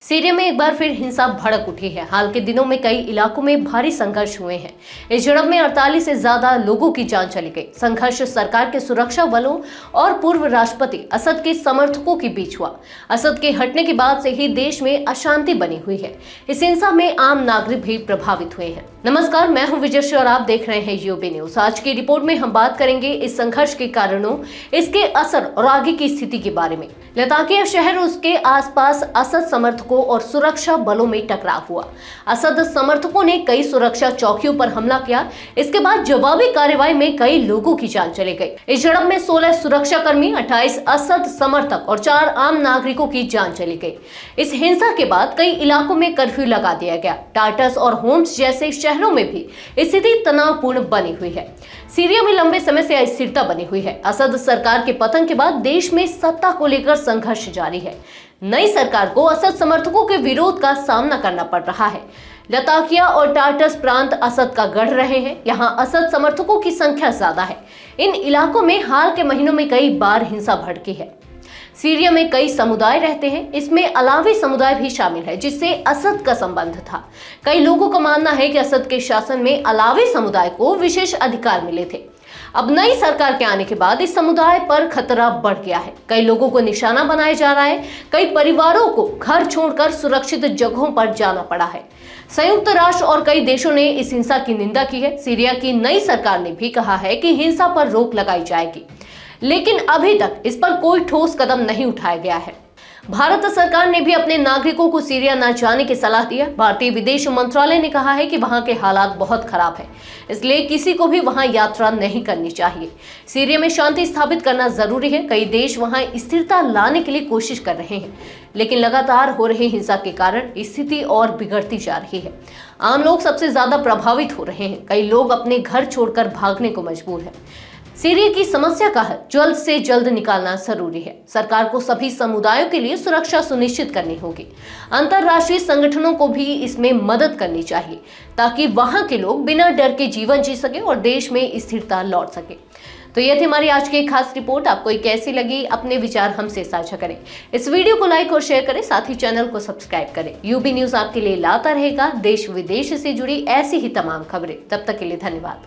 Syria में एक बार फिर हिंसा भड़क उठी है। हाल के दिनों में कई इलाकों में भारी संघर्ष हुए हैं। इस झड़प में 48 से ज्यादा लोगों की जान चली गई। संघर्ष सरकार के सुरक्षा बलों और पूर्व राष्ट्रपति असद के समर्थकों के बीच हुआ। असद के हटने के बाद से ही देश में अशांति बनी हुई है। इस हिंसा में आम नागरिक भी प्रभावित हुए हैं। नमस्कार, मैं हूं विजय और आप देख रहे हैं यूबी न्यूज। आज की रिपोर्ट में हम बात करेंगे इस संघर्ष के कारणों, इसके असर और आगे की स्थिति के बारे में। लताकिया शहर उसके आसपास असद समर्थकों और सुरक्षा बलों में टकराव हुआ। असद समर्थकों ने कई सुरक्षा चौकियों पर हमला किया। इसके बाद जवाबी कार्रवाई में कई लोगों की जान चली गई। इस झड़प में 16 सुरक्षा कर्मी, 28 असद समर्थक और 4 आम नागरिकों की जान चली गई। इस हिंसा के बाद कई इलाकों में कर्फ्यू लगा दिया गया। टार्टस और होम्स जैसे शहरों में भी स्थिति तनावपूर्ण बनी हुई है। सीरिया में लंबे समय से अस्थिरता बनी हुई है। असद सरकार के पतन के बाद देश में सत्ता को लेकर संघर्ष जारी है। नई सरकार को असद समर्थकों के विरोध का सामना करना पड़ रहा है। लताकिया और टार्टस प्रांत असद का गढ़ रहे हैं। यहाँ असद समर्थकों की संख्या ज्यादा है। इन इलाकों में हाल के महीनों में कई बार हिंसा भड़की है। सीरिया में कई समुदाय रहते हैं, इसमें अलावी समुदाय भी शामिल है जिससे असद का संबंध था। कई लोगों का मानना है कि असद के शासन में अलावी समुदाय को विशेष अधिकार मिले थे। अब नई सरकार के आने के बाद इस समुदाय पर खतरा बढ़ गया है। कई लोगों को निशाना बनाया जा रहा है। कई परिवारों को घर छोड़कर सुरक्षित जगहों पर जाना पड़ा है। संयुक्त राष्ट्र और कई देशों ने इस हिंसा की निंदा की है। सीरिया की नई सरकार ने भी कहा है कि हिंसा पर रोक लगाई जाएगी, लेकिन अभी तक इस पर कोई ठोस कदम नहीं उठाया गया है। भारत सरकार ने भी अपने नागरिकों को सीरिया न जाने की सलाह दी है। भारतीय विदेश मंत्रालय ने कहा है कि वहां के हालात बहुत खराब है, इसलिए किसी को भी वहां यात्रा नहीं करनी चाहिए। सीरिया में शांति स्थापित करना जरूरी है। कई देश वहां स्थिरता लाने के लिए कोशिश कर रहे हैं, लेकिन लगातार हो रही हिंसा के कारण स्थिति और बिगड़ती जा रही है। आम लोग सबसे ज्यादा प्रभावित हो रहे हैं। कई लोग अपने घर छोड़कर भागने को मजबूर है। सीरिया की समस्या का हल जल्द से जल्द निकालना जरूरी है। सरकार को सभी समुदायों के लिए सुरक्षा सुनिश्चित करनी होगी। अंतर्राष्ट्रीय संगठनों को भी इसमें मदद करनी चाहिए ताकि वहां के लोग बिना डर के जीवन जी सके और देश में स्थिरता लौट सके। तो यह थी हमारी आज की खास रिपोर्ट। आपको कैसी लगी, अपने विचार हमसे साझा करें। इस वीडियो को लाइक और शेयर करें, साथ ही चैनल को सब्सक्राइब करें। यूबी न्यूज आपके लिए लाता रहेगा देश विदेश से जुड़ी ऐसी ही तमाम खबरें। तब तक के लिए धन्यवाद।